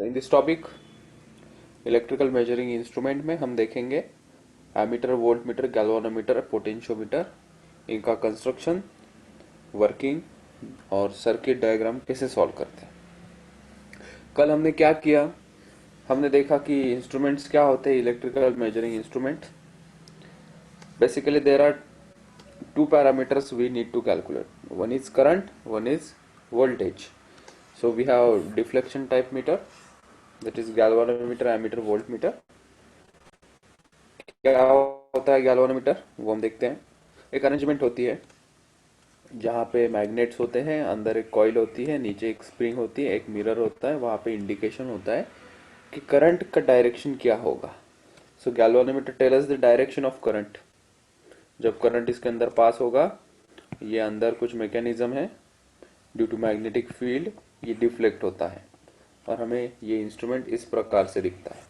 In this topic electrical measuring instrument में हम देखेंगे एमीटर, वोल्टमीटर, गैल्वानोमीटर, पोटेंशियोमीटर, इनका कंस्ट्रक्शन, वर्किंग और सर्किट डायग्राम कैसे सॉल्व करते हैं। कल हमने क्या किया, हमने देखा कि इंस्ट्रूमेंट्स क्या होते हैं। Electrical measuring instrument basically there are two parameters we need to calculate. One is current, one is voltage. So we have deflection type meter, that is galvanometer, ammeter, voltmeter. क्या होता है गैल्वानोमीटर, वो हम देखते हैं। एक अरेंजमेंट होती है जहाँ पे मैग्नेट्स होते हैं, अंदर एक कॉइल होती है, नीचे एक स्प्रिंग होती है, एक मिरर होता है, वहाँ पे इंडिकेशन होता है कि करंट का डायरेक्शन क्या होगा। So galvanometer tell us the direction of current. जब करंट इसके अंदर पास होगा, ये अंदर कुछ मैकेनिज्म है, ड्यू टू मैग्नेटिक फील्ड ये डिफ्लेक्ट होता है और हमें ये इंस्ट्रूमेंट इस प्रकार से दिखता है।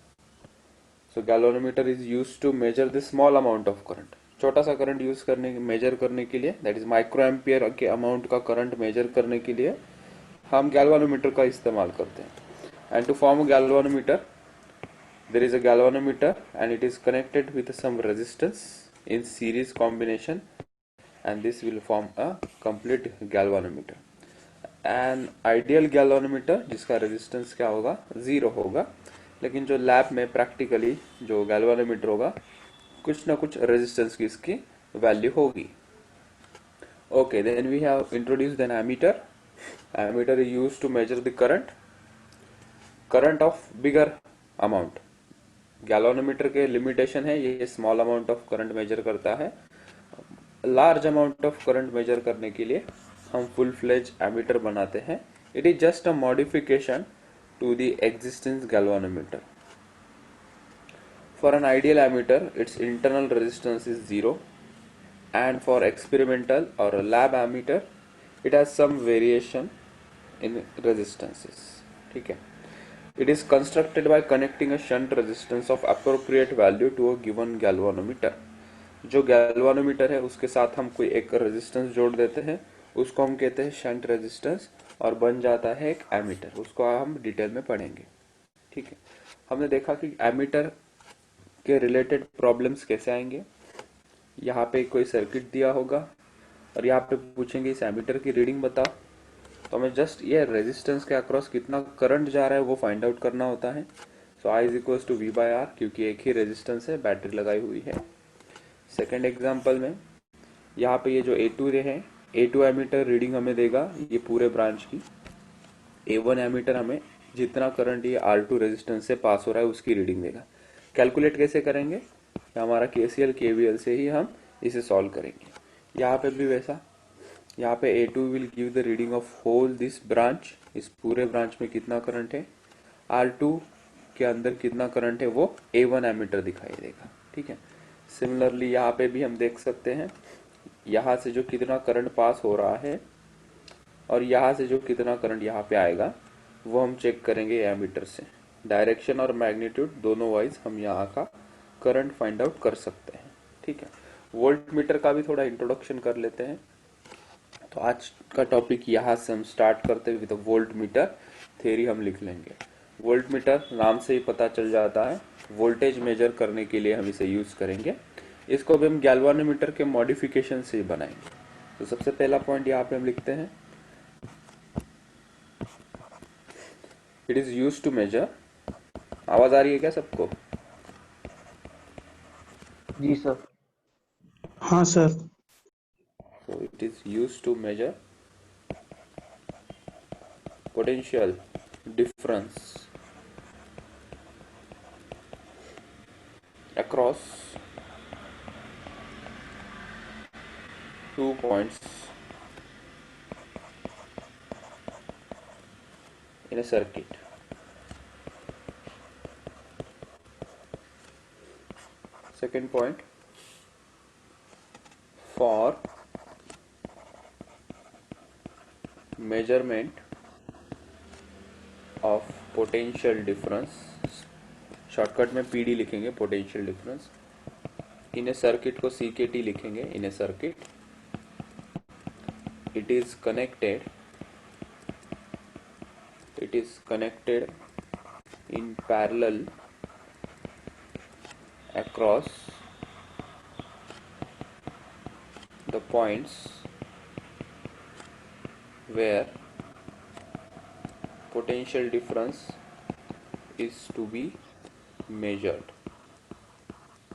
So galvanometer is use to measure the small amount of current. छोटा सा करंट यूज करने मेजर करने के लिए, दैट इज माइक्रो एम्पियर के अमाउंट का करंट मेजर करने के लिए हम गैल्वेनोमीटर का इस्तेमाल करते हैं। And to form galvanometer there is a galvanometer and it is connected with some resistance in series combination, and this will form a complete galvanometer. An ideal galvanometer जिसका resistance क्या होगा, जीरो होगा, लेकिन जो लैब में practically जो galvanometer होगा कुछ ना कुछ रेजिस्टेंस की इसकी वैल्यू होगी। Okay, then we have introduced an ammeter. Ammeter is used to measure the current of bigger amount. Galvanometer के लिमिटेशन है, ये small amount of current measure करता है। Large amount of current measure करने के लिए हम फुल फ्लेज एमीटर बनाते हैं। It is just a modification to the existence galvanometer. For an ideal ammeter its internal resistance is zero, and for experimental और lab ammeter it has some variation in resistances. ठीक है. It is constructed by connecting a shunt resistance of appropriate value to a given galvanometer. जो galvanometer है उसके साथ हम कोई एक रेजिस्टेंस जोड़ देते हैं, उसको हम कहते हैं शंट रेजिस्टेंस, और बन जाता है एक एमीटर। उसको हम डिटेल में पढ़ेंगे. ठीक है. हमने देखा कि एमीटर के रिलेटेड प्रॉब्लम्स कैसे आएंगे. यहाँ पे कोई सर्किट दिया होगा और यहाँ पे पूछेंगे इस एमीटर की रीडिंग बताओ, तो हमें जस्ट ये रेजिस्टेंस के अक्रॉस कितना करंट जा रहा है वो फाइंड आउट करना होता है. So I is equal to V by R, क्योंकि एक ही रेजिस्टेंस है, बैटरी लगाई हुई है. सेकेंड एग्जाम्पल में यहाँ पे ये जो A2 रे है, A2 एमीटर रीडिंग हमें देगा ये पूरे ब्रांच की. A1 एमीटर हमें जितना करंट ये R2 रेजिस्टेंस से पास हो रहा है उसकी रीडिंग देगा. कैलकुलेट कैसे करेंगे, हमारा KCL KVL से ही हम इसे सॉल्व करेंगे. यहाँ पे भी वैसा, यहाँ पे A2 will give the reading of whole this branch. इस पूरे ब्रांच में कितना करंट है, R2 के अंदर कितना करंट है, वो A1 एमीटर दिखाई देगा. ठीक है. सिमिलरली यहाँ पे भी हम देख सकते हैं, यहाँ से जो कितना करंट पास हो रहा है और यहाँ से जो कितना करंट यहाँ पे आएगा वो हम चेक करेंगे एमीटर से. डायरेक्शन और मैग्नीट्यूड दोनों वाइज हम यहाँ का करंट फाइंड आउट कर सकते हैं. ठीक है. वोल्ट मीटर का भी थोड़ा इंट्रोडक्शन कर लेते हैं. तो आज का टॉपिक यहाँ से हम स्टार्ट करते हुए, तो वोल्ट मीटर थ्योरी हम लिख लेंगे. वोल्ट मीटर नाम से ही पता चल जाता है, वोल्टेज मेजर करने के लिए हम इसे यूज करेंगे. इसको भी हम गैल्वानोमीटर के मॉडिफिकेशन से बनाएंगे. तो सबसे पहला पॉइंट यहाँ पे हम लिखते हैं, it is use to measure. आवाज आ रही है क्या सबको? जी सर. हाँ sir. So it is used to measure potential difference across two points in a circuit. Second point, for measurement of potential difference, shortcut में PD लिखेंगे, पोटेंशियल डिफरेंस. इन ए सर्किट को CKT लिखेंगे. इन ए circuit it is connected in parallel across the points where potential difference is to be measured.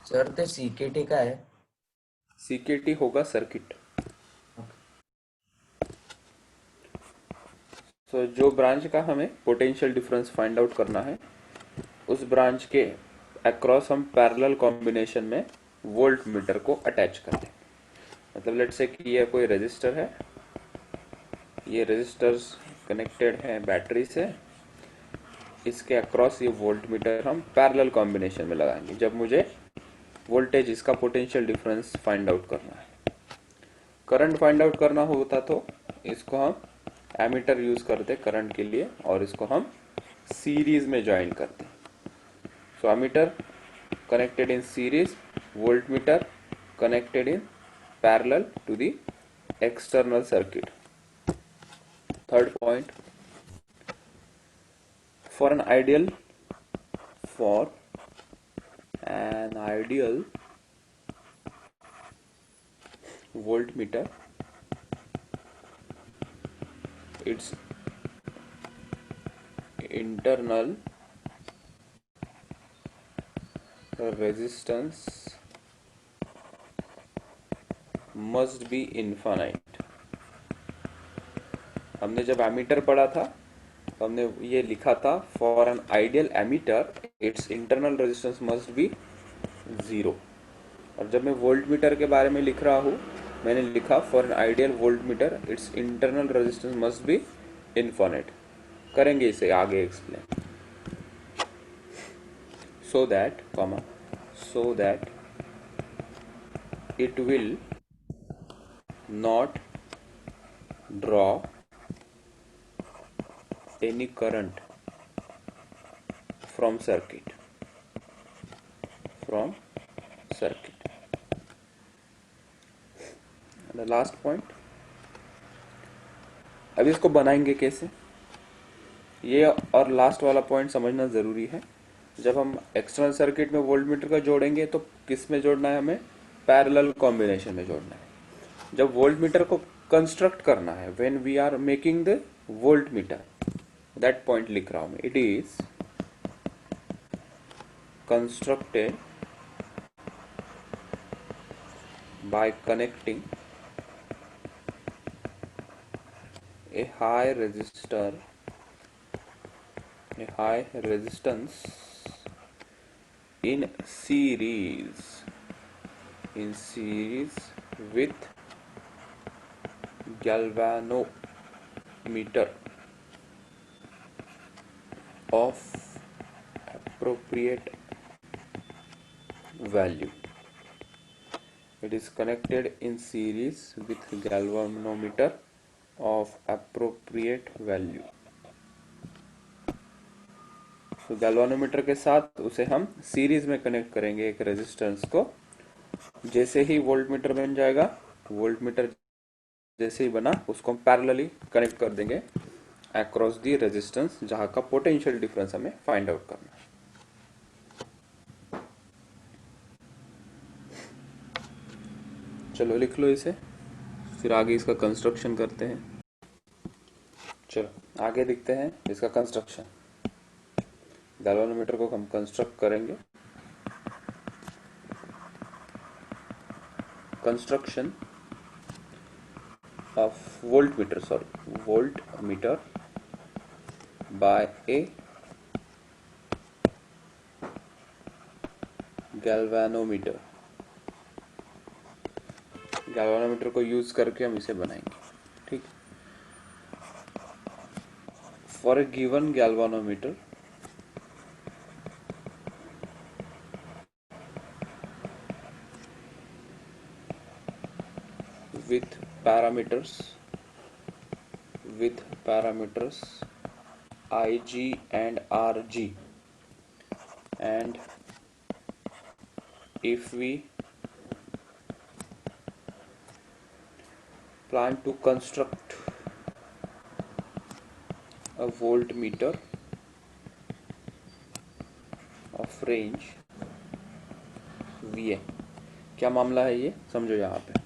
Sir ते सीकेटी का है. CKT होगा circuit. सो जो branch का हमें पोटेंशियल डिफरेंस फाइंड आउट करना है, उस ब्रांच के अक्रॉस हम पैरेलल कॉम्बिनेशन में वोल्ट मीटर को अटैच कर देंगे. मतलब लेट से कि ये कोई रजिस्टर है, ये रजिस्टर्स कनेक्टेड है बैटरी से, इसके अक्रॉस ये वोल्ट मीटर हम पैरेलल कॉम्बिनेशन में लगाएंगे जब मुझे वोल्टेज इसका पोटेंशियल डिफरेंस फाइंड आउट करना है. करंट फाइंड आउट करना होता तो इसको हम एमीटर यूज करते करंट के लिए और इसको हम सीरीज में ज्वाइन करते. सो ammeter connected in series, voltmeter connected in parallel to the external circuit. Third point, for an ideal voltmeter, its internal resistance must be infinite. हमने जब एमीटर पढ़ा था तो हमने ये लिखा था, for an ideal ammeter its internal resistance must be 0. और जब मैं वोल्ट मीटर के बारे में लिख रहा हूँ, मैंने लिखा for an ideal volt meter it's internal resistance must B infinite. करेंगे इसे आगे explain. so that it will not draw any current from circuit. And the last point, अब इसको बनाएंगे कैसे, ये और लास्ट वाला पॉइंट समझना जरूरी है. जब हम एक्सटर्नल सर्किट में वोल्टमीटर का जोड़ेंगे तो किस में जोड़ना है, हमें पैरेलल कॉम्बिनेशन में जोड़ना है. जब वोल्टमीटर को कंस्ट्रक्ट करना है, when we are making the voltmeter, that point लिख रहा हूं मैं. It is constructed by connecting a high resistance in series with galvanometer of appropriate value. It is connected in series with galvanometer of appropriate value. तो galvanometer के साथ उसे हम series में कनेक्ट करेंगे एक रेजिस्टेंस को. जैसे ही वोल्टमीटर बन जाएगा, वोल्टमीटर जैसे ही बना उसको हम पैरेलली कनेक्ट कर देंगे अक्रॉस दी रेजिस्टेंस, जहां का पोटेंशियल डिफरेंस हमें फाइंड आउट करना है. चलो लिख लो इसे, फिर आगे इसका कंस्ट्रक्शन करते हैं. चलो आगे देखते हैं इसका कंस्ट्रक्शन. गैल्वानोमीटर को हम कंस्ट्रक्ट करेंगे. Construction of voltmeter by a galvanometer. Galvanometer को यूज करके हम इसे बनाएंगे. ठीक, for a given galvanometer with parameters Ig and Rg, and if we plan to construct a voltmeter of range V A. क्या मामला है ये समझो। यहाँ पे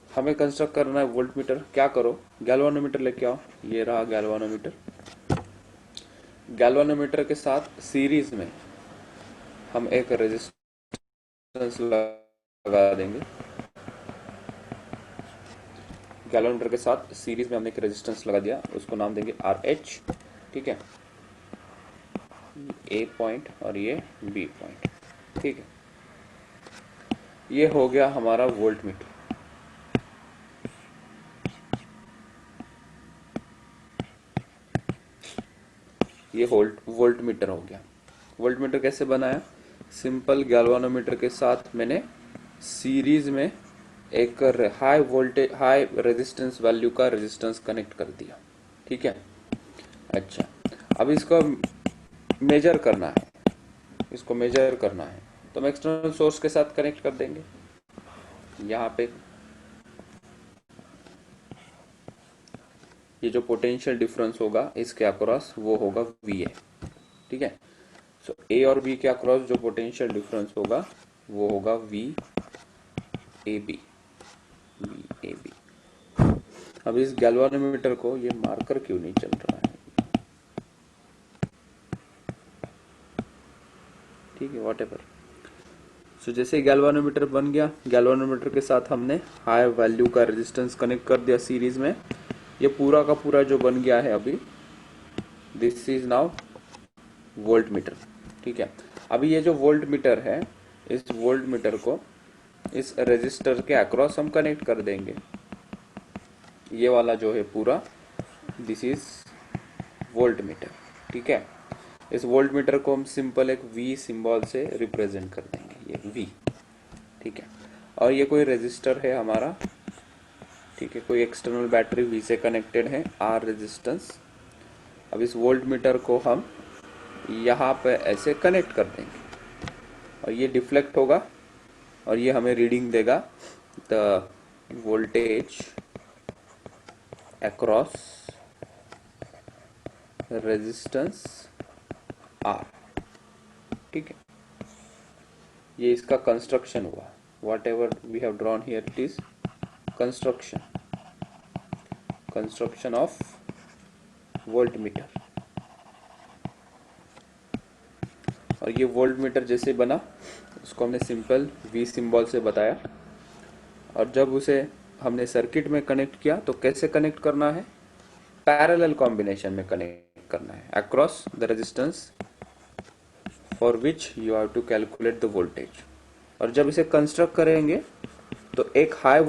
हमें कंस्ट्रक्ट करना है वोल्ट मीटर। क्या करो, गैल्वानोमीटर लेके आओ। ये रहा गैल्वानोमीटर। गैल्वानोमीटर के साथ सीरीज में हम एक रेजिस्टेंस लगा देंगे। गैल्वानोमीटर के साथ सीरीज में हमने एक रेजिस्टेंस लगा दिया, उसको नाम देंगे आर एच। ठीक है, ए पॉइंट और ये बी पॉइंट। ठीक है, ये हो गया हमारा वोल्ट मीटर। ये वोल्ट मीटर हो गया। वोल्ट मीटर कैसे बनाया? सिंपल गैल्वानोमीटर के साथ मैंने सीरीज में एक high voltage high resistance value का रेजिस्टेंस कनेक्ट कर दिया। ठीक है, अच्छा अब इसको मेजर करना है। इसको मेजर करना है तो हम एक्सटर्नल सोर्स के साथ कनेक्ट कर देंगे। यहाँ पे ये जो पोटेंशियल डिफरेंस होगा इसके अक्रॉस वो होगा वी ए। ठीक है, सो ए और बी के अक्रॉस जो पोटेंशियल डिफरेंस होगा वो होगा V A B. V A B. अब इस गैल्वानोमीटर को, ये मार्कर क्यों नहीं चल रहा है? ठीक है, वॉट एवर। सो जैसे गैल्वानोमीटर बन गया, गैल्वानोमीटर के साथ हमने हाई वैल्यू का रेजिस्टेंस कनेक्ट कर दिया सीरीज में। ये पूरा का पूरा जो बन गया है अभी, this is now volt meter. ठीक है, अभी ये जो वोल्ट मीटर है, इस वोल्ट मीटर को इस रेजिस्टर के अक्रॉस हम कनेक्ट कर देंगे। ये वाला जो है पूरा, दिस इज वोल्ट मीटर। ठीक है, इस वोल्ट मीटर को हम सिंपल एक V सिंबल से रिप्रेजेंट कर देंगे, ये V। ठीक है, और ये कोई रेजिस्टर है हमारा। ठीक है, कोई एक्सटर्नल बैटरी V से कनेक्टेड है, R रेजिस्टेंस। अब इस वोल्ट मीटर को हम यहाँ पे ऐसे कनेक्ट कर देंगे और ये डिफ्लेक्ट होगा और ये हमें रीडिंग देगा the voltage across resistance R। ठीक है, ये इसका कंस्ट्रक्शन हुआ। Whatever we have drawn here, it is construction of voltmeter. और ये वोल्ट मीटर जैसे बना, उसको हमने सिंपल V सिंबल से बताया। और जब उसे हमने सर्किट में कनेक्ट किया तो कैसे कनेक्ट करना है? पैरेलल कॉम्बिनेशन में कनेक्ट करना है across the resistance for which you have to calculate the voltage. और जब इसे कंस्ट्रक्ट करेंगे तो एक high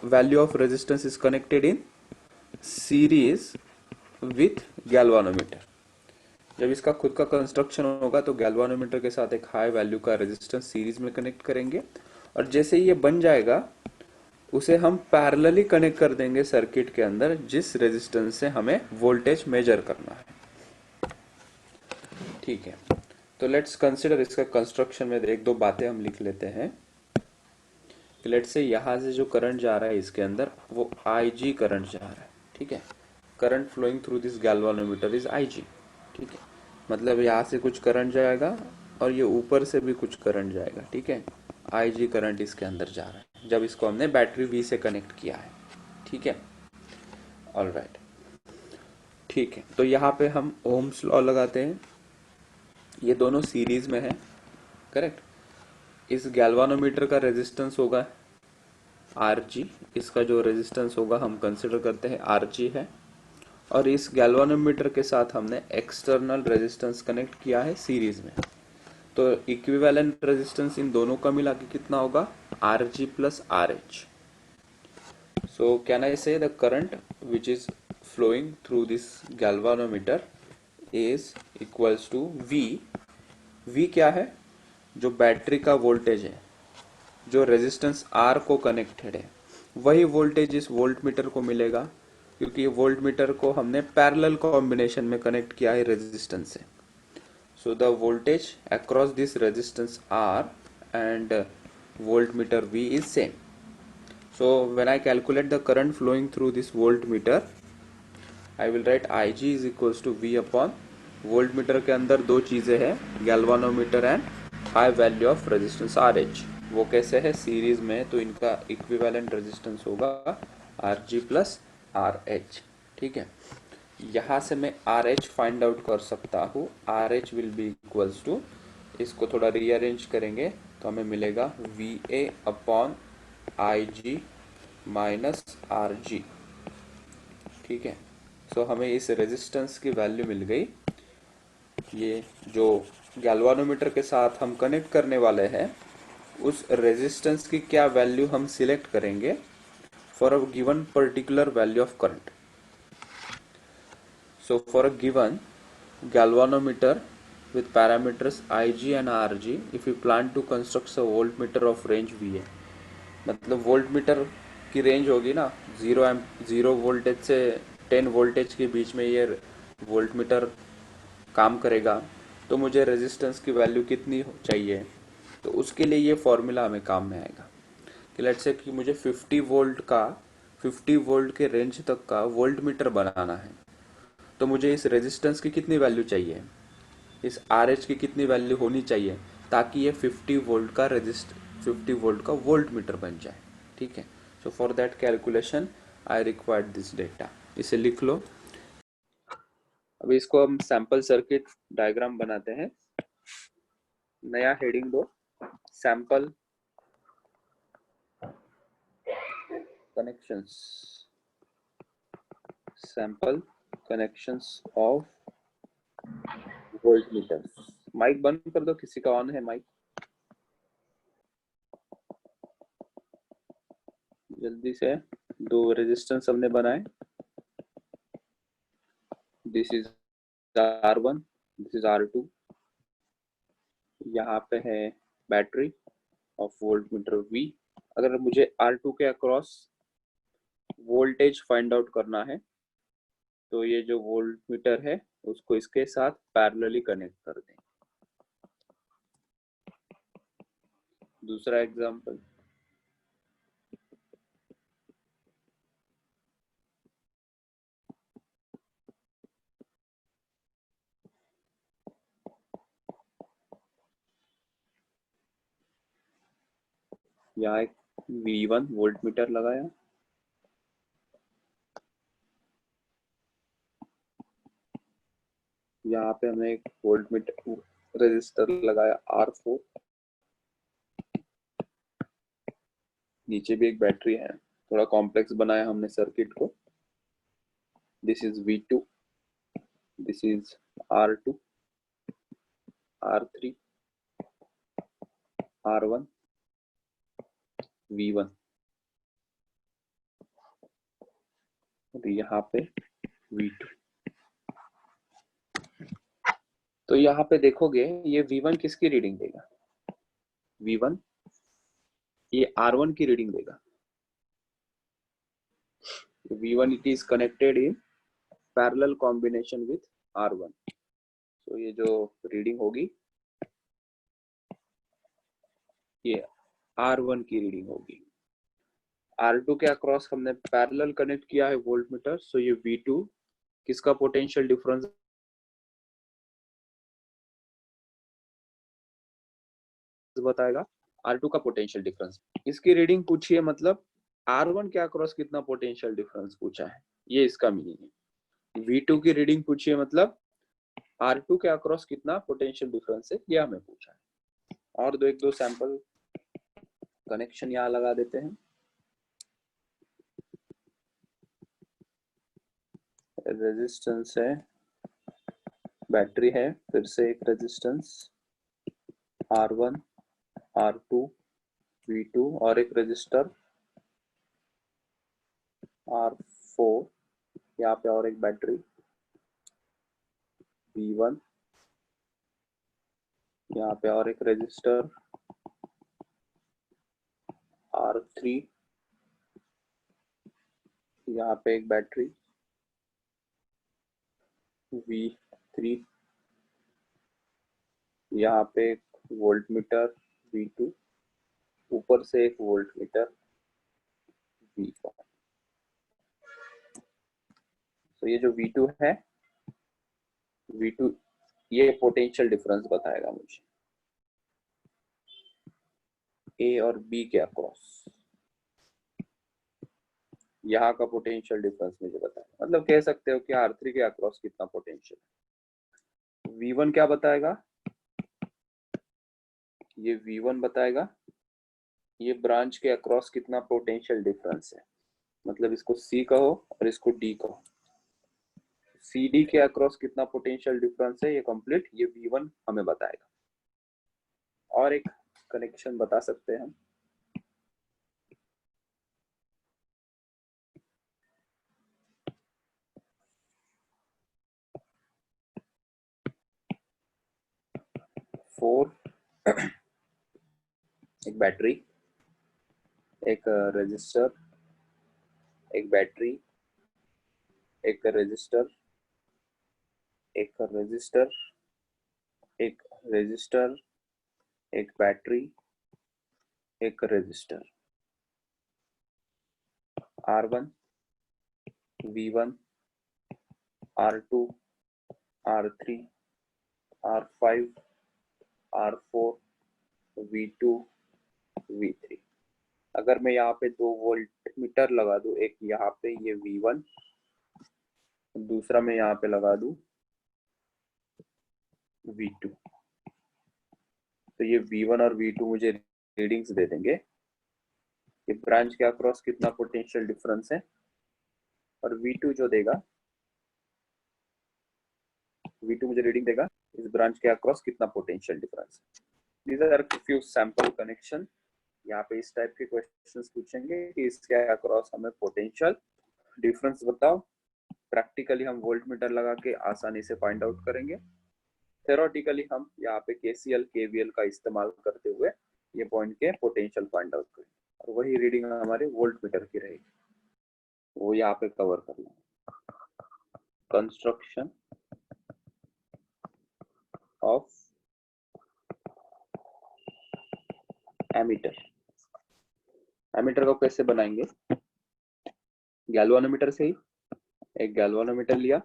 value of resistance is connected in series with galvanometer. जब इसका खुद का कंस्ट्रक्शन होगा तो गैल्वानोमीटर के साथ एक हाई वैल्यू का रेजिस्टेंस सीरीज में कनेक्ट करेंगे और जैसे ही ये बन जाएगा उसे हम पैरेलली कनेक्ट कर देंगे सर्किट के अंदर, जिस रेजिस्टेंस से हमें वोल्टेज मेजर करना है। ठीक है, तो लेट्स कंसीडर इसका कंस्ट्रक्शन में एक दो बातें हम लिख लेते हैं। लेट्स से यहां से जो करंट जा रहा है इसके अंदर वो IG करंट जा रहा है। ठीक है, current flowing through this galvanometer is IG। ठीक है, मतलब यहाँ से कुछ करंट जाएगा और ये ऊपर से भी कुछ करंट जाएगा। ठीक है, IG करंट इसके अंदर जा रहा है जब इसको हमने बैटरी V से कनेक्ट किया है। ठीक है, ऑलराइट। ठीक है, तो यहाँ पे हम ओम्स लॉ लगाते हैं। ये दोनों सीरीज में है, करेक्ट। इस गैल्वानोमीटर का रेजिस्टेंस होगा RG, इसका जो रेजिस्टेंस होगा हम कंसिडर करते हैं RG है। और इस गैल्वानोमीटर के साथ हमने एक्सटर्नल रेजिस्टेंस कनेक्ट किया है सीरीज में, तो इक्विवेलेंट रेजिस्टेंस इन दोनों का मिला के कितना होगा? RG plus RH। So can I say the current which is flowing through this galvanometer is equals to V। V क्या है? जो बैटरी का वोल्टेज है, जो रेजिस्टेंस R को कनेक्टेड है, वही वोल्टेज इस वोल्ट मीटर को मिलेगा, क्योंकि वोल्ट मीटर को हमने पैरेलल कॉम्बिनेशन में कनेक्ट किया है रेजिस्टेंस से। So the voltage across this resistance R and voltmeter V is same. So when I calculate the current flowing through this voltmeter, I will write IG is equals to V upon volt meter के अंदर दो चीज़ें हैं, galvanometer and high value of resistance R H. वो कैसे है, series में, तो इनका इक्विवेलेंट रेजिस्टेंस होगा R G plus R H. ठीक है, यहाँ से मैं आर एच फाइंड आउट कर सकता हूँ। R H will be equals to, इसको थोड़ा रीअरेंज करेंगे तो हमें मिलेगा V A upon I G minus R G. ठीक है, सो हमें इस रेजिस्टेंस की वैल्यू मिल गई। ये जो गैल्वानोमीटर के साथ हम कनेक्ट करने वाले हैं, उस रेजिस्टेंस की क्या वैल्यू हम सिलेक्ट करेंगे for a given particular value of current. So for a given galvanometer with parameters Ig and Rg, if we plan to construct a voltmeter of range Va, मतलब voltmeter की range होगी ना, 0 voltage से 10 voltage के बीच में ये voltmeter काम करेगा, तो मुझे रेजिस्टेंस की वैल्यू कितनी चाहिए, तो उसके लिए ये फॉर्मूला हमें काम में आएगा कि लेट्स से कि मुझे 50 वोल्ट के रेंज तक का वोल्टमीटर बनाना है, तो मुझे इस रेजिस्टेंस की कितनी वैल्यू चाहिए, इस आर एच की कितनी वैल्यू होनी चाहिए, ताकि ये 50 वोल्ट का वोल्ट मीटर बन जाए। ठीक है, so for that calculation I required this data. इसे लिख लो। अभी इसको हम सैंपल सर्किट डायग्राम बनाते हैं। नया हेडिंग दो, sample connections, sample connections of voltmeter. Mic बंद कर दो, किसी का ऑन है माइक, जल्दी से। दो रेजिस्टेंस हमने बनाए, this is R1, this is R2। यहाँ पे है battery of volt meter V। अगर मुझे R2 के अक्रॉस वोल्टेज फाइंड आउट करना है, तो ये जो वोल्ट मीटर है उसको इसके साथ पैरेलली कनेक्ट कर दें। दूसरा एग्जांपल, यहाँ एक V1 वोल्ट मीटर लगाया, यहाँ पे हमने एक वोल्ट मीटर रजिस्टर लगाया R4, नीचे भी एक बैटरी है, थोड़ा कॉम्प्लेक्स बनाया हमने सर्किट को। This is V2, this is R2, R3, R1, V1, और यहाँ पे V2। तो यहाँ पे देखोगे ये V1 किसकी रीडिंग देगा, V1 ये R1 की रीडिंग देगा। V1 it is connected in parallel combination with R1, तो ये जो रीडिंग होगी ये R1 की रीडिंग होगी। R2 के अक्रॉस हमने पैरेलल कनेक्ट किया है वोल्ट मीटर, सो ये V2 किसका पोटेंशियल डिफरेंस बताएगा, R2 का पोटेंशियल डिफरेंस। इसकी रीडिंग पूछिए, मतलब R1 के अक्रॉस कितना पोटेंशियल डिफरेंस पूछा है, ये इसका मीनिंग है। V2 की रीडिंग पूछिए, मतलब R2 के अक्रॉस कितना पोटेंशियल डिफरेंस है, ये हमें पूछा है। और एक दो सैंपल कनेक्शन यहाँ लगा देते हैं। रेजिस्टेंस है, बैटरी है, फिर से एक रेजिस्टेंस R1, R2, V2 और एक रजिस्टर R4, यहाँ पे और एक बैटरी V1, यहाँ पे और एक रजिस्टर R3, यहाँ पे एक बैटरी V3, यहाँ पे एक वोल्ट मीटर V2, ऊपर से एक वोल्ट मीटर V1। तो ये जो V2 है, V2 ये पोटेंशियल डिफरेंस बताएगा मुझे ए और बी के अक्रॉस, यहाँ का पोटेंशियल डिफरेंस मुझे बताएगा। मतलब कह सकते हो कि R3 के अक्रॉस कितना पोटेंशियल है। V1 क्या बताएगा, ये V1 बताएगा ये ब्रांच के अक्रॉस कितना पोटेंशियल डिफरेंस है। मतलब इसको C कहो और इसको D कहो, CD के अक्रॉस कितना पोटेंशियल डिफरेंस है ये कंप्लीट ये V1 हमें बताएगा। और एक कनेक्शन बता सकते हैं हम, फोर एक बैटरी, एक रजिस्टर, एक बैटरी, एक रजिस्टर, एक रजिस्टर, एक रजिस्टर, एक बैटरी, एक register, R1, V1, R2, R3, R5, R4, V2, V3। अगर मैं यहाँ पे 2 वोल्ट मीटर लगा दूं, एक यहाँ पे ये V1, दूसरा मैं यहाँ पे लगा दूं V2, तो ये V1 और V2 मुझे रीडिंग्स दे देंगे कि ब्रांच के अक्रॉस कितना पोटेंशियल डिफरेंस है। और V2 जो देगा, V2 मुझे रीडिंग देगा इस ब्रांच के अक्रॉस कितना पोटेंशियल डिफरेंस है। These are few sample connection. यहाँ पे इस टाइप के क्वेश्चंस पूछेंगे कि इसके अक्रॉस हमें पोटेंशियल डिफरेंस बताओ। प्रैक्टिकली हम वोल्ट मीटर लगा के आसानी से फाइंड आउट करेंगे, थ्योरेटिकली हम यहाँ पे KCL KVL का इस्तेमाल करते हुए ये पॉइंट के पोटेंशियल फाइंड आउट करेंगे और वही रीडिंग हमारे वोल्ट मीटर की रहेगी, वो यहाँ पे कवर कर लेंगे। कंस्ट्रक्शन ऑफ एमीटर, एमीटर को कैसे बनाएंगे, गैल्वानोमीटर से ही एक गैल्वानोमीटर लिया,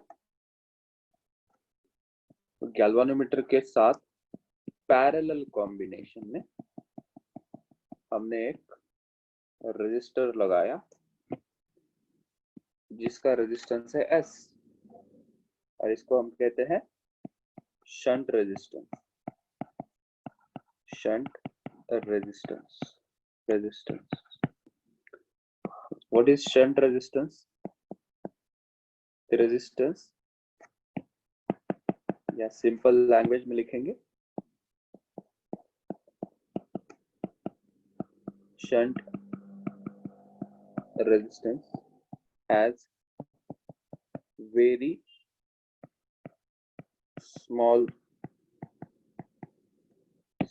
गैल्वानोमीटर के साथ पैरेलल कॉम्बिनेशन में हमने एक रेजिस्टर लगाया जिसका रेजिस्टेंस है S और इसको हम कहते हैं shunt resistance, shunt resistance, resistance. What is shunt resistance, resistance या सिंपल लैंग्वेज में लिखेंगे shunt resistance has very small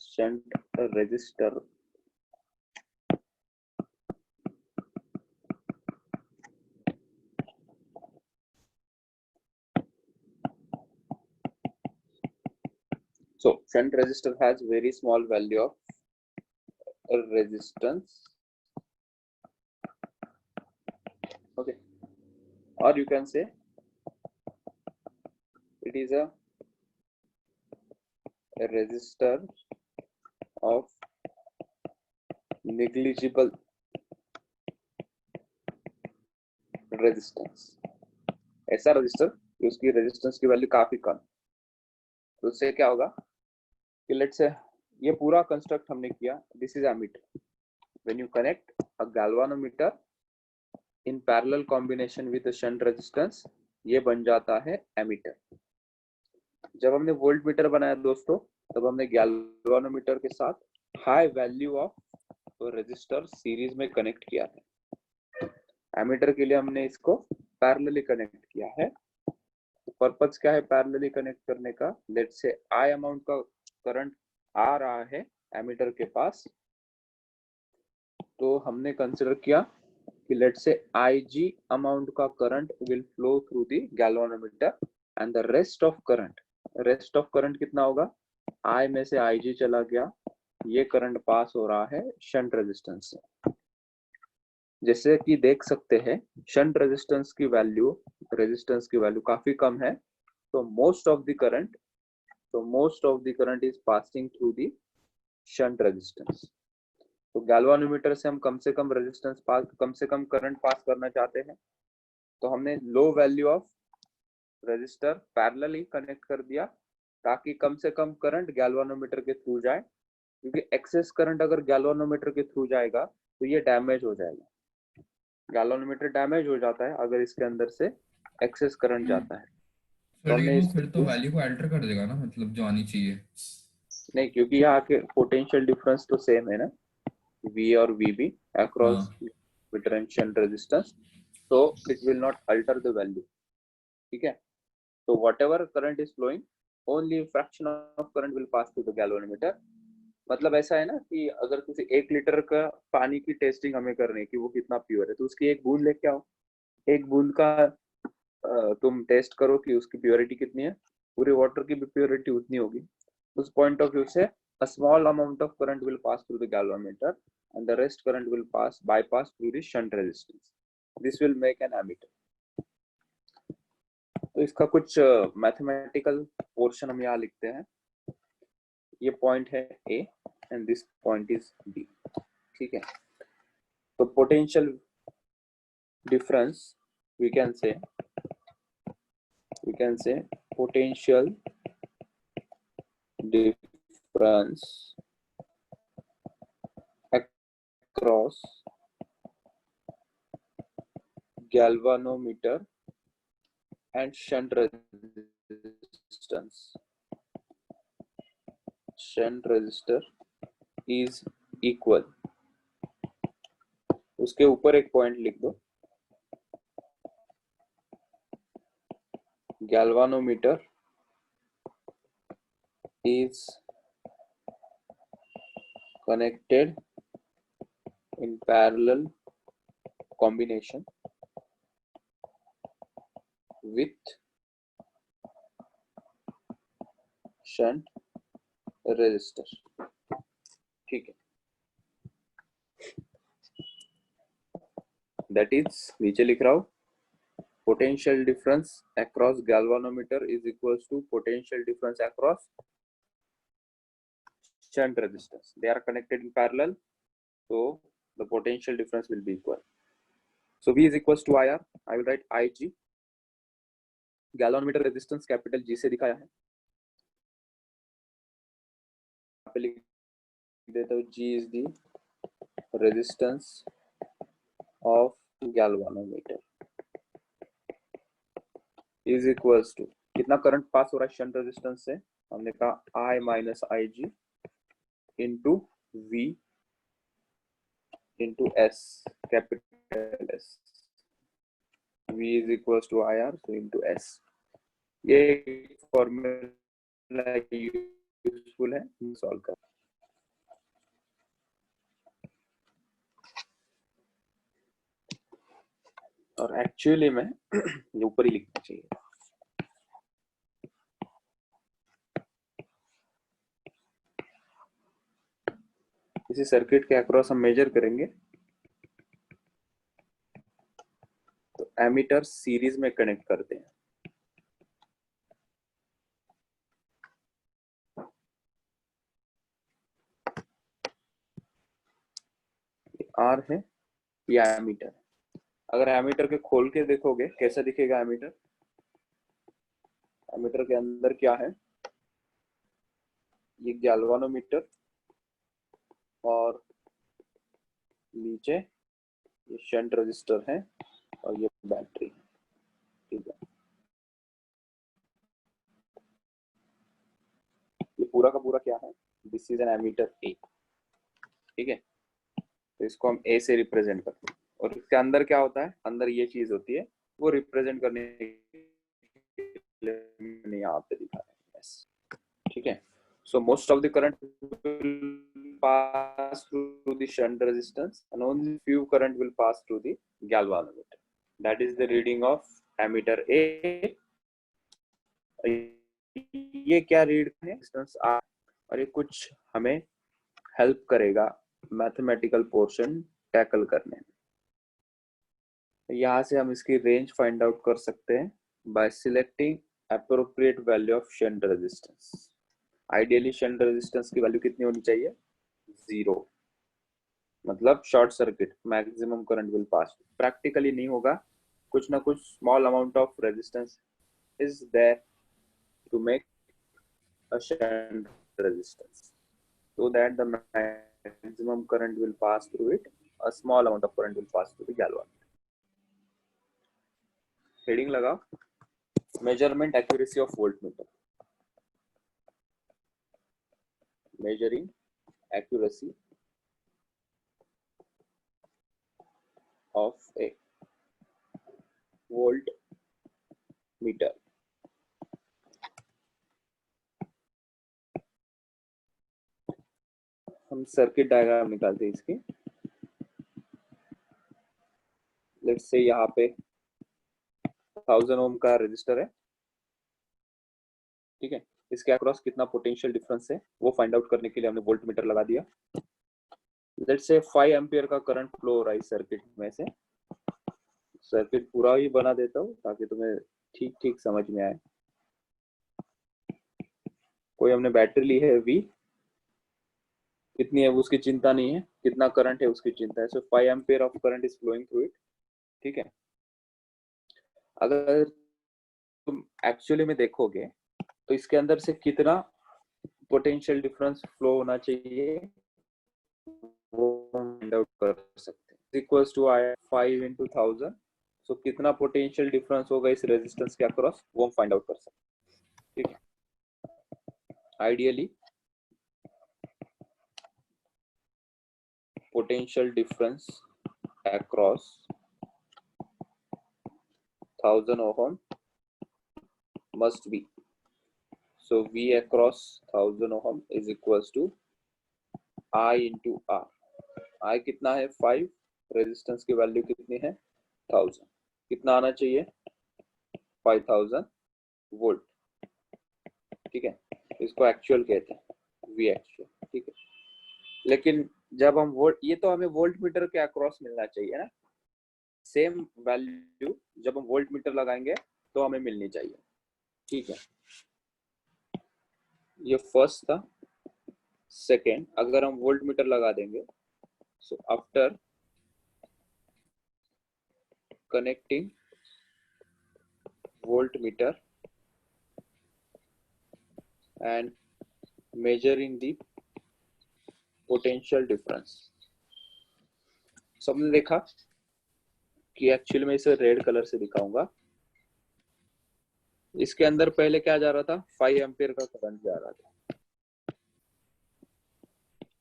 shunt resistor so shunt resistor has very small value of resistance, okay, or you can say it is a resistor of negligible resistance, ऐसा register कि उसकी resistance की value काफी कम, तो उससे क्या होगा कि लेट्स से ये पूरा कंस्ट्रक्ट हमने किया, this is ammeter, when you connect a galvanometer in parallel combination with shunt resistance, ये बन जाता है एमीटर। जब हमने वोल्ट मीटर बनाया दोस्तों, तब हमने गैल्वानोमीटर के साथ high value of resistor series में कनेक्ट किया है। एमीटर के लिए हमने इसको पैरेलली कनेक्ट किया है। पर्पस क्या है पैरेलली कनेक्ट करने का, लेट्स से आई अमाउंट का करंट आ रहा है एमीटर के पास, तो हमने कंसिडर किया कि लेट्स से IG अमाउंट का current will flow through the galvanometer and the rest of current कितना होगा, I में से IG चला गया, ये करंट पास हो रहा है शंट रेजिस्टेंस से। जैसे कि देख सकते हैं शंट रेजिस्टेंस की वैल्यू काफी कम है, तो most of the so most of the current is passing through the shunt resistance. तो गैल्वानोमीटर से हम कम से कम रेजिस्टेंस पास, कम से कम करंट पास करना चाहते हैं, तो हमने low value of resistor parallelly connect कर दिया ताकि कम से कम करंट गैल्वानोमीटर के थ्रू जाए, क्योंकि एक्सेस करंट अगर गैल्वानोमीटर के थ्रू जाएगा तो ये डैमेज हो जाएगा। गैल्वानोमीटर डैमेज हो जाता है अगर इसके अंदर से एक्सेस करंट जाता है। सर तो लेकिन हमने वो इस फिर तो वैल्यू को अल्टर कर देगा ना, मतलब जो आनी चाहिए। नहीं, क्योंकि यहाँ के पोटेंशियल डिफरेंस तो सेम है ना, V और VB across differential resistance, so it will not alter the value. ठीक है, तो whatever current is flowing, only fraction of current will pass through the galvanometer. मतलब ऐसा है ना कि अगर किसी 1 लीटर का पानी की टेस्टिंग हमें करनी है कि वो कितना प्योर है, तो उसकी एक बूंद लेके आओ, एक बूंद का तुम टेस्ट करो कि उसकी प्योरिटी कितनी है, पूरे वाटर की भी प्योरिटी उतनी होगी। उस पॉइंट ऑफ व्यू से a small amount of current will pass through the galvanometer and the rest current will bypass through the shunt resistance. This will make an ammeter. तो इसका कुछ मैथमेटिकल पोर्शन हम यहाँ लिखते हैं। ये पॉइंट है A and this point is B, ठीक है। तो potential difference we can say potential difference across galvanometer and shunt resistor is equal. उसके ऊपर एक पॉइंट लिख दो, galvanometer is connected in parallel combination with shunt resistor, ठीक है। That is, नीचे लिख रहा हूँ, potential difference across galvanometer is equals to potential difference across shunt resistance. They are connected in parallel, so the potential difference will be equal. So V is equals to IR. I will write IG. Galvanometer resistance capital G से दिखाया है, लिख देता हूँ G is the resistance of galvanometer is equals to कितना current pass हो रहा है शंट रेजिस्टेंस से, हमने कहा I minus IG into V into S, capital S. V is equals to IR, so into S. ये फॉर्मूला यूजफुल है solve कर। और एक्चुअली में ये ऊपर ही लिखना चाहिए। किसी सर्किट के अक्रॉस हम मेजर करेंगे तो एमीटर सीरीज में कनेक्ट करते हैं। आर है, ये एमीटर। अगर एमीटर के खोल के देखोगे कैसा दिखेगा एमीटर, एमीटर के अंदर क्या है, ये गैल्वानोमीटर और नीचे ये शंट रजिस्टर है और ये बैटरी है, ठीक है। ये पूरा का पूरा क्या है, दिस इज एन एमीटर ए, ठीक है। तो इसको हम ए से रिप्रेजेंट करते हैं और इसके अंदर क्या होता है, अंदर ये चीज होती है, वो रिप्रेजेंट करने के लिए मैंने यहाँ पे दिखा है, ठीक है। So most of the current will pass through the shunt resistance and only few current will pass through the galvanometer. That is the reading of ammeter A. ये क्या रीड है, रेजिस्टेंस R, और ये कुछ हमें हेल्प करेगा mathematical portion tackle करने में। यहाँ से हम इसकी रेंज फाइंड आउट कर सकते हैं by selecting appropriate value of shunt resistance. Ideally shunt resistance की वैल्यू कितनी होनी चाहिए? 0, मतलब short circuit, maximum current will pass. Practically नहीं होगा, कुछ ना कुछ small amount of resistance is there to make a shunt resistance, so that the maximum current will pass through it, a small amount of current will pass through the galvanometer. Heading लगाओ, measurement accuracy of voltmeter. Measuring accuracy of a voltmeter. हम circuit diagram निकालते हैं इसकी। Let's say यहाँ पे 1000 ओम का resistor है, ठीक है। इसके अक्रॉस कितना पोटेंशियल डिफरेंस है वो फाइंड आउट करने के लिए हमने वोल्ट मीटर लगा दिया। लेट्स से 5 एम्पियर का करंट फ्लो हो रहा है सर्किट में से। सर्किट पूरा ही बना देता हूँ ताकि तुम्हें ठीक ठीक समझ में आए। कोई हमने बैटरी ली है V, कितनी है उसकी चिंता नहीं है, कितना करंट है उसकी चिंता है। So 5 ampere of current is flowing through it, ठीक है। अगर तुम एक्चुअली में देखोगे तो इसके अंदर से कितना पोटेंशियल डिफरेंस फ्लो होना चाहिए वो फाइंड आउट कर सकते हैं। इक्वल्स टू 5 into 1000, सो कितना पोटेंशियल डिफरेंस होगा इस रेजिस्टेंस के अक्रॉस वो हम फाइंड आउट कर सकते हैं, ठीक है। Ideally potential difference across 1000 ohm must be, so V across 1000 ohm is equals to I into R। I कितना है 5, रेजिस्टेंस की वैल्यू कितनी है 1000, कितना आना चाहिए 5000 वोल्ट, ठीक है। इसको एक्चुअल कहते हैं V एक्चुअल, ठीक है। लेकिन जब हम वोल्ट, ये तो हमें वोल्ट मीटर के अक्रॉस मिलना चाहिए ना, सेम वैल्यू जब हम वोल्ट मीटर लगाएंगे तो हमें मिलनी चाहिए, ठीक है। ये फर्स्ट था। सेकेंड, अगर हम वोल्ट मीटर लगा देंगे, so after connecting volt meter and measuring the potential difference, सबने देखा कि एक्चुअली मैं इसे रेड कलर से दिखाऊंगा। इसके अंदर पहले क्या जा रहा था, 5 एम्पियर का करंट जा रहा था।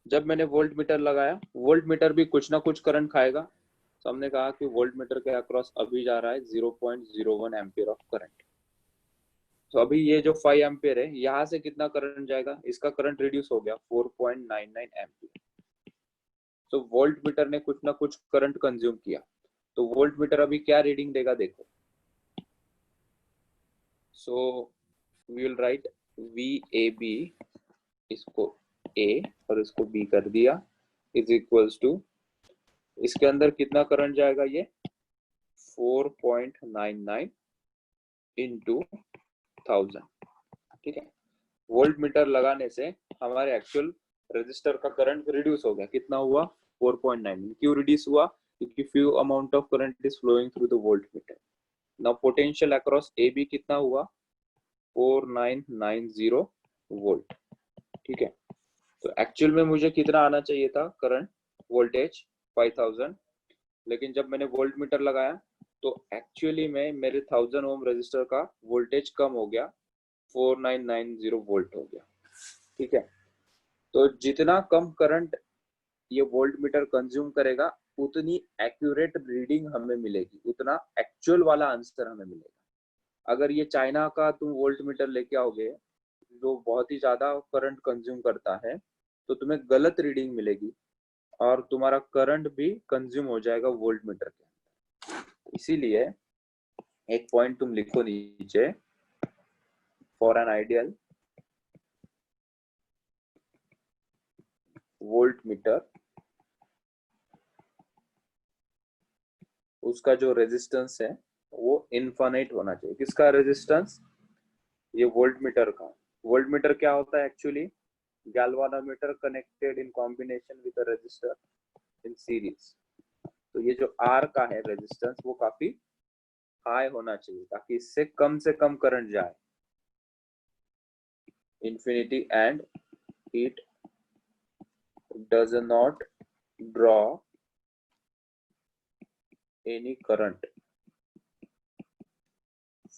जब मैंने वोल्ट मीटर लगाया, वोल्ट मीटर भी कुछ ना कुछ करंट खाएगा, तो हमने कहा कि वोल्ट मीटर के अक्रॉस अभी जा रहा है 0.01 एम्पियर ऑफ करंट। तो अभी ये जो 5 एम्पियर है, यहाँ से कितना करंट जाएगा, इसका करंट रिड्यूस हो गया 4.99 एम्पियर। तो वोल्ट मीटर ने कुछ ना कुछ करंट कंज्यूम किया, तो वोल्ट मीटर अभी क्या रीडिंग देगा देखो। So we will write VAB, इसको A और इसको B कर दिया, इज इक्वल्स टू, इसके अंदर कितना करंट जाएगा, ये 4.99 इंटू 1000, ठीक है। वोल्ट मीटर लगाने से हमारे एक्चुअल रजिस्टर का करंट रिड्यूस हो गया, कितना हुआ 4.9। क्यों रिड्यूस हुआ, क्योंकि few amount of current is flowing through the voltmeter. Now potential across AB कितना हुआ 4990 वोल्ट, ठीक है। तो एक्चुअल में मुझे कितना आना चाहिए था करंट, वोल्टेज 5000, लेकिन जब मैंने वोल्ट मीटर लगाया तो एक्चुअली में मेरे 1000 ओम रजिस्टर का वोल्टेज कम हो गया, 4990 वोल्ट हो गया, ठीक है। तो जितना कम करंट ये वोल्ट मीटर कंज्यूम करेगा उतनी एक्यूरेट रीडिंग हमें मिलेगी, उतना एक्चुअल वाला आंसर हमें मिलेगा। अगर ये चाइना का तुम वोल्ट मीटर लेके आओगे जो बहुत ही ज्यादा करंट कंज्यूम करता है, तो तुम्हें गलत रीडिंग मिलेगी और तुम्हारा करंट भी कंज्यूम हो जाएगा वोल्ट मीटर के। इसीलिए एक पॉइंट तुम लिखो नीचे, for an ideal volt meter, उसका जो रेजिस्टेंस है वो इनफाइनाइट होना चाहिए। किसका रेजिस्टेंस, ये वोल्ट मीटर का। वोल्टमीटर क्या होता है actually? Galvanometer connected in combination with a resistor in series. तो ये जो R का है रेजिस्टेंस वो काफी हाई होना चाहिए ताकि इससे कम से कम करंट जाए infinity, and it does not draw any current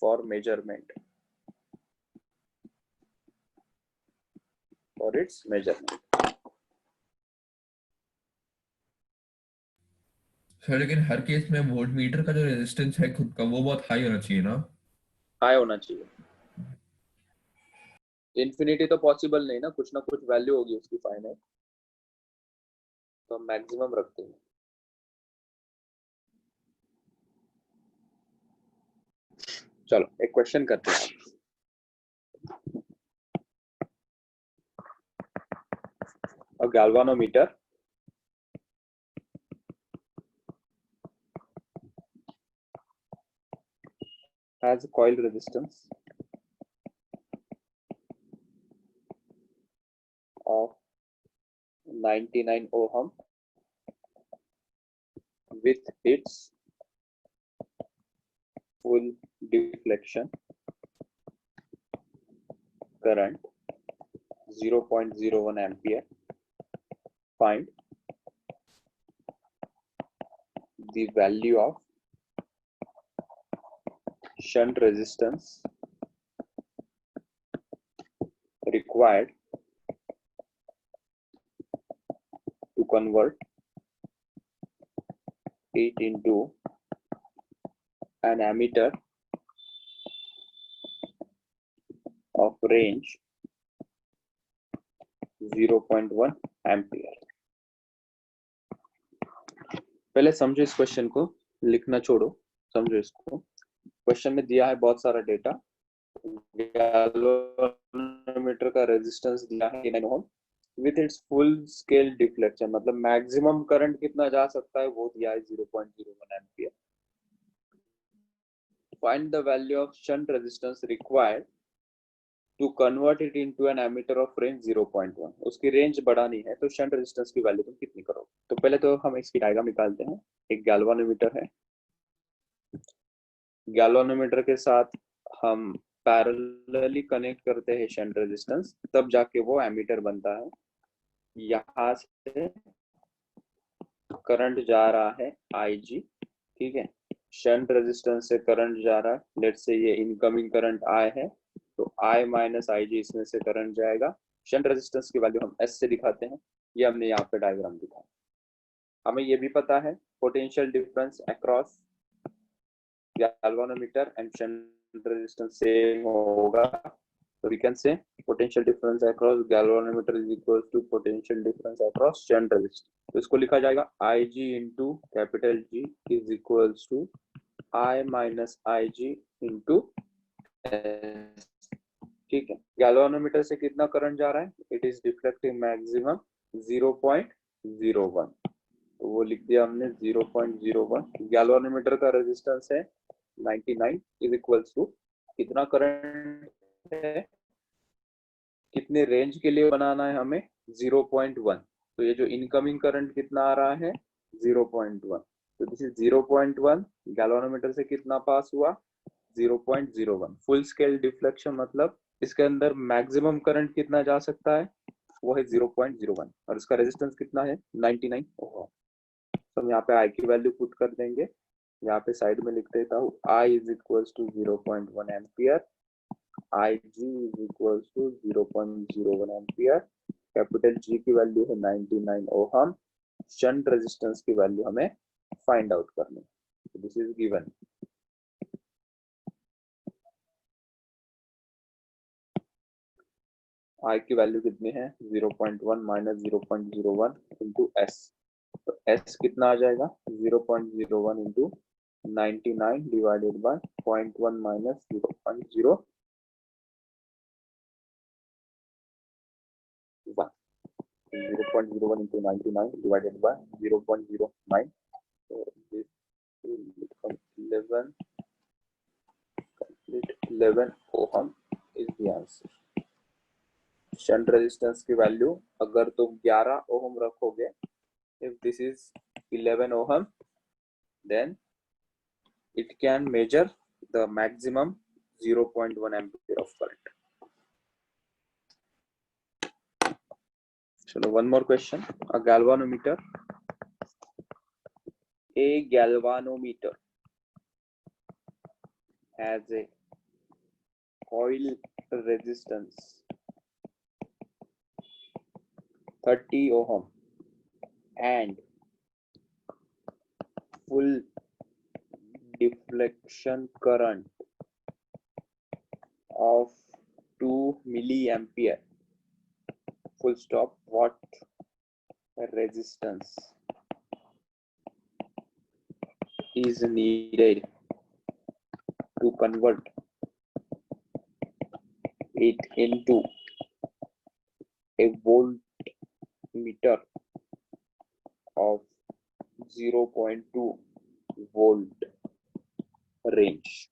for measurement, for its measurement. Sir लेकिन हर केस में वोल्ट मीटर का जो रेजिस्टेंस है खुद का वो बहुत हाई होना चाहिए ना। हाई होना चाहिए। इंफिनिटी तो पॉसिबल नहीं ना, कुछ ना कुछ वैल्यू होगी उसकी फाइनाइट, तो हम मैक्सिमम रखते हैं। चलो एक क्वेश्चन करते हैं। A galvanometer has a coil resistance of 99 ohm with its full deflection current 0.01 ampere. Find the value of shunt resistance required to convert it into an ammeter of range 0.1 ampere. पहले समझो इस question को, लिखना छोड़ो, समझो इसको। Question में दिया है बहुत सारा डेटा। गैल्वानोमीटर का रेजिस्टेंस दिया है 9 ohm with its full scale deflection, मतलब मैक्सिमम करंट कितना जा सकता है वो दिया है 0.01 ampere. Find the value of shunt resistance required to convert it into an ammeter of range 0.1। उसकी रेंज बढ़ानी है तो शंट रेजिस्टेंस की वैल्यू तुम कितनी करोगे? तो पहले तो हम इसकी डायग्राम निकालते हैं। एक गैल्वानोमीटर है, गैल्वानोमीटर के साथ हम पैरेलली कनेक्ट करते हैं शंट रेजिस्टेंस, तब जाके वो एमीटर बनता है। यहाँ से करंट जा रहा है IG, ठीक है। शंट रेजिस्टेंस से करंट जा रहा है, लेट्स से ये इनकमिंग करंट I है, तो I माइनस IG इसमें से करंट जाएगा। शंट रेजिस्टेंस की वैल्यू हम S से दिखाते हैं, ये हमने यहाँ पे डायग्राम दिखाया। हमें ये भी पता है potential difference across galvanometer and shunt resistance same होगा, so we can say potential difference across galvanometer is equals to potential difference across shunt resistor। तो इसको लिखा जाएगा IG into capital G is equals to I minus IG into S, ठीक है। Galvanometer से कितना current जा रहा है? इट इज डिफ्लेक्टिंग मैक्सिमम 0.01, तो वो लिख दिया हमने 0.01। गैल्वानोमीटर का रेजिस्टेंस है 99 इज इक्वल्स टू कितना करंट है, कितने रेंज के लिए बनाना है हमें 0.1। तो ये जो इनकमिंग करंट कितना आ रहा है 0.1, तो दिस इज 0.1। गैल्वानोमीटर से कितना पास हुआ 0.01। फुल स्केल डिफ्लेक्शन मतलब इसके अंदर मैक्सिमम करंट कितना जा सकता है वो है 0.01, और इसका रेजिस्टेंस कितना है 99 ओम। तो हम यहाँ पे I की वैल्यू पुट कर देंगे, यहाँ पे साइड में लिख देता हूँ I is equals to 0.1 ampere, IG is equals to 0.01 ampere, capital G की वैल्यू है 99 ओहम, शंट रेजिस्टेंस की वैल्यू हमें फाइंड आउट करनी है। This is given. I की वैल्यू कितनी है 0.1 माइनस 0.01 इंटू S, तो S कितना आ जाएगा 0.01 इंटू 99 divided by 0.1 minus 0.01, 0.01 into 99 divided by 0.09, so this will become 11 ohm is the answer। Shunt resistance की वैल्यू अगर तुम 11 ओम रखोगे, if this is 11 ohm, then it can measure the maximum 0.1 ampere of current. So one more question. A galvanometer has a coil resistance 30 ohm and full deflection current of 2 milliampere. Full stop. What resistance is needed to convert it into a voltmeter of 0.2 volt range?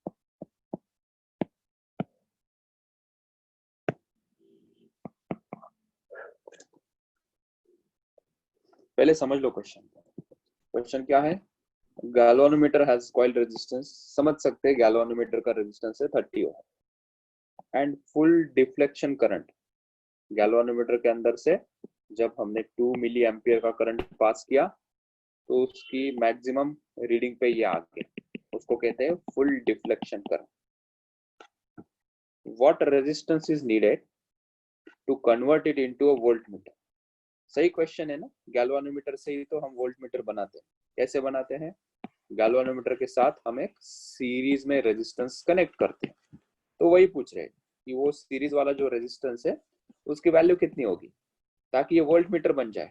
पहले समझ लो question क्या है। Galvanometer has coil resistance, समझ सकते हैं galvanometer का resistance है 30 ohm and full deflection current. Galvanometer के अंदर से जब हमने 2 मिली एम्पियर का करंट पास किया तो उसकी मैक्सिमम रीडिंग पे ये आ गया, उसको कहते हैं full deflection current. What resistance is needed to convert it into a voltmeter? सही क्वेश्चन है ना। गैल्वानोमीटर से ही तो हम वोल्टमीटर बनाते हैं। कैसे बनाते हैं? गैल्वानोमीटर के साथ हम एक सीरीज में रेजिस्टेंस कनेक्ट करते हैं। तो वही पूछ रहे हैं कि वो सीरीज वाला जो रेजिस्टेंस है उसकी वैल्यू कितनी होगी ताकि ये वोल्टमीटर बन जाए।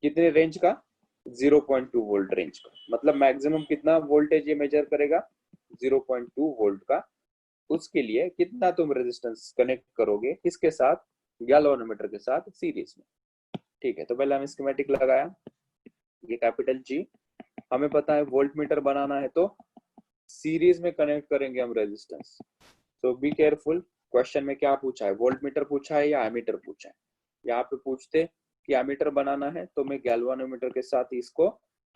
कितने रेंज का? 0.2 वोल्ट रेंज का। मतलब मैक्सिमम कितना वोल्टेज ये मेजर करेगा? 0.2 वोल्ट का। उसके लिए कितना तुम रेजिस्टेंस कनेक्ट करोगे किसके साथ? गैल्वानोमीटर के साथ सीरीज में। ठीक है, तो पहले हम स्कीमेटिक लगाया, ये कैपिटल जी। हमें पता है वोल्टमीटर बनाना है तो सीरीज में कनेक्ट करेंगे हम resistance. So be careful, question में क्या पूछा है? वोल्टमीटर पूछा है या एमीटर पूछा है? यहाँ पे पूछते कि एमीटर बनाना है तो मैं गैल्वानोमीटर के साथ इसको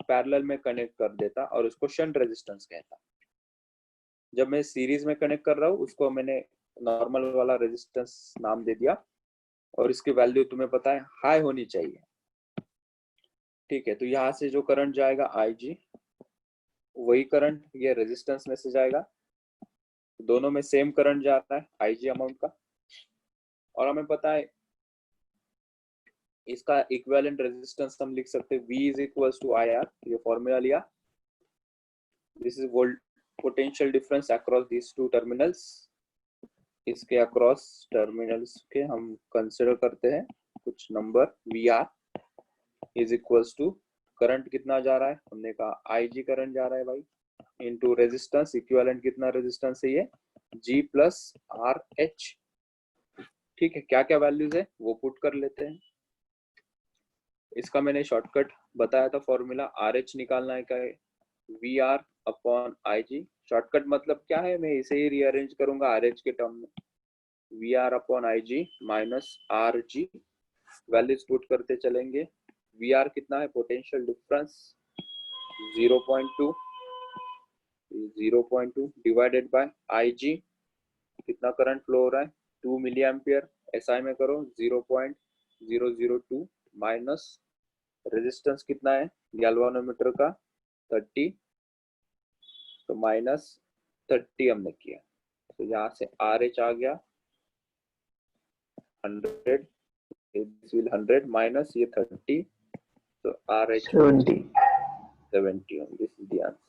पैरेलल में कनेक्ट कर देता और उसको शंट रेजिस्टेंस कहता। जब मैं सीरीज में कनेक्ट कर रहा हूँ उसको मैंने नॉर्मल वाला रेजिस्टेंस नाम दे दिया और इसकी वैल्यू तुम्हें पता है हाई होनी चाहिए। ठीक है, तो यहाँ से जो करंट जाएगा IG, वही करंट ये रेजिस्टेंस में से जाएगा। दोनों में सेम करंट जा रहा है IG अमाउंट का। और हमें पता है इसका इक्विवेलेंट रेजिस्टेंस हम लिख सकते हैं V is equals to IR। ये फॉर्मूला लिया। This is volt potential difference across these two terminals. इसके अक्रॉस टर्मिनल्स के हम कंसिडर करते हैं कुछ number. VR is equals to current कितना जा रहा है? हमने कहा IG करंट जा रहा है भाई, इनटू रेजिस्टेंस। इक्विवेलेंट कितना रेजिस्टेंस है? ये G प्लस RH। ठीक है, क्या क्या वैल्यूज है वो पुट कर लेते हैं। इसका मैंने शॉर्टकट बताया था फॉर्मूला। RH निकालना है क्या है? VR upon IG। शॉर्टकट मतलब क्या है? मैं इसे ही रीअरेंज करूंगा RH के टर्म में। VR upon IG minus RG। Values put करते चलेंगे। VR कितना है? Potential difference 0.2 divided by IG। कितना करंट फ्लो हो रहा है? 2 मिली एम्पियर। SI में करो 0.002 माइनस रेजिस्टेंस कितना है गैल्वानोमीटर का? 30। तो माइनस 30 हमने किया, तो यहाँ से RH आ गया 100। दिस विल 100 माइनस ये 30, तो RH 70 ohm. This is the answer.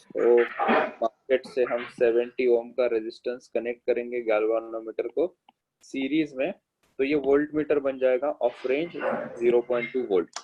तो मार्केट से हम 70 ओम का रेजिस्टेंस कनेक्ट करेंगे गैल्वानोमीटर को सीरीज में, तो ये वोल्टमीटर बन जाएगा ऑफ रेंज 0.2 वोल्ट।